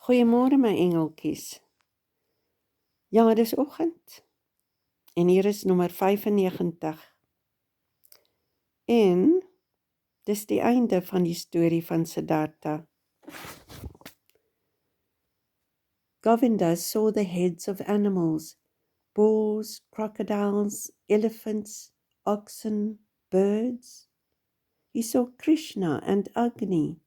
Goeiemôre my engeltjies. Ja, dis oggend en hier is nommer 95. En dis die einde van die storie van Siddharta. Govinda saw the heads of animals, boars, crocodiles, elephants, oxen, birds. He saw Krishna and Agni.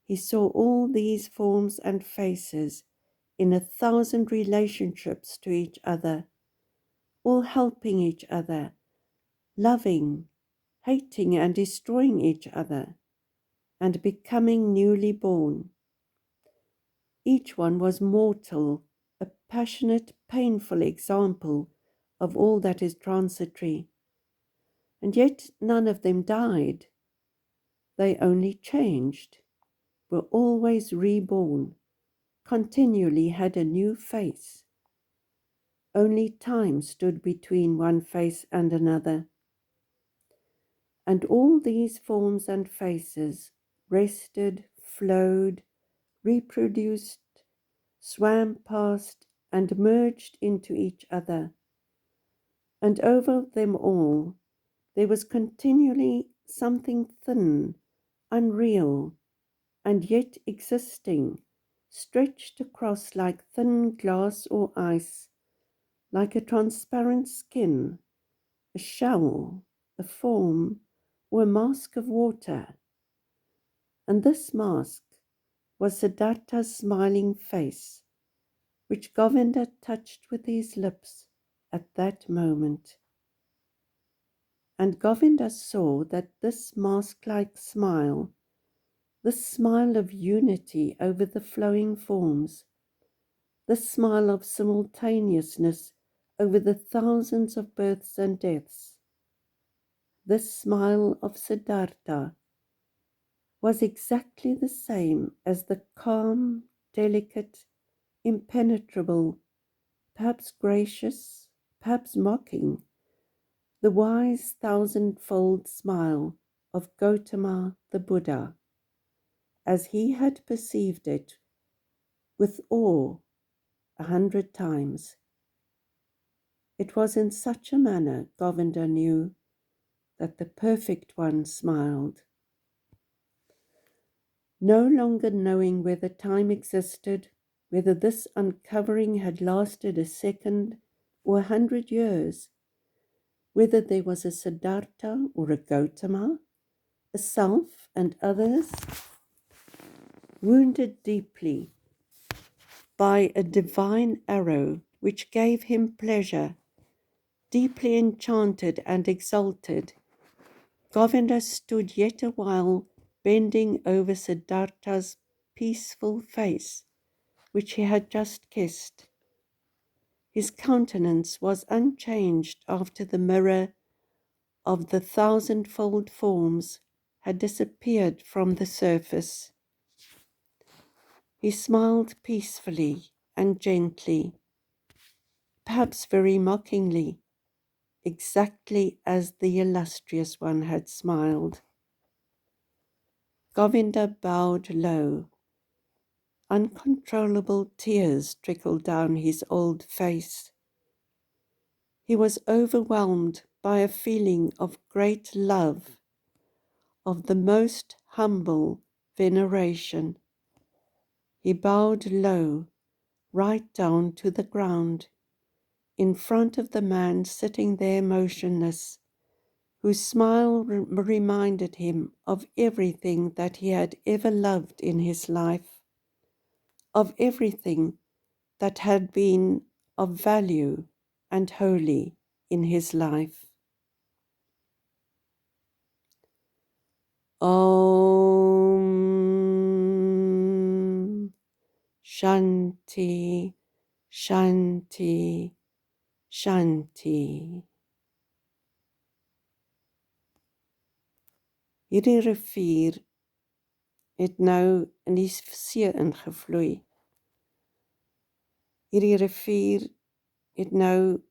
He saw all these forms and faces in 1,000 relationships to each other, all helping each other, loving, hating and destroying each other, and becoming newly born. Each one was mortal, a passionate, painful example of all that is transitory. And yet none of them died. They only changed, were always reborn, continually had a new face. Only time stood between one face and another. And all these forms and faces rested, flowed, reproduced, swam past, and merged into each other. And over them all there was continually something thin, unreal, and yet existing, stretched across like thin glass or ice, like a transparent skin, a shell, a form, or a mask of water. And this mask was Siddharta's smiling face, which Govinda touched with his lips at that moment. And Govinda saw that this mask-like smile, this smile of unity over the flowing forms, this smile of simultaneousness over the thousands of births and deaths, this smile of Siddharta was exactly the same as the calm, delicate, impenetrable, perhaps gracious, perhaps mocking, the wise thousand-fold smile of Gautama the Buddha, as he had perceived it with awe 100 times. It was in such a manner, Govinda knew, that the perfect one smiled. No longer knowing whether time existed, whether this uncovering had lasted a second or 100 years, whether there was a Siddharta or a Gautama, a self and others, wounded deeply by a divine arrow which gave him pleasure, deeply enchanted and exalted, Govinda stood yet a while bending over Siddharta's peaceful face, which he had just kissed. His countenance was unchanged after the mirror of the thousandfold forms had disappeared from the surface. He smiled peacefully and gently, perhaps very mockingly, exactly as the illustrious one had smiled. Govinda bowed low. Uncontrollable tears trickled down his old face. He was overwhelmed by a feeling of great love, of the most humble veneration. He bowed low, right down to the ground, in front of the man sitting there motionless, whose smile reminded him of everything that he had ever loved in his life, of everything that had been of value and holy in his life. Om Shanti, Shanti, Shanti. Hierdie rivier het nou in die see ingevloei. Hierdie rivier het nou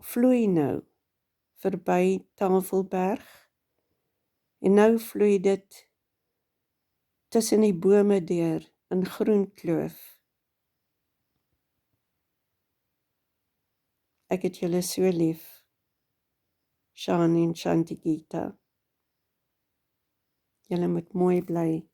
vloei nou verby Tafelberg en nou vloei dit tussen die bome deur in Groenkloof. Ek het julle so lief, Shani en Shantikita. Julle moet mooi bly.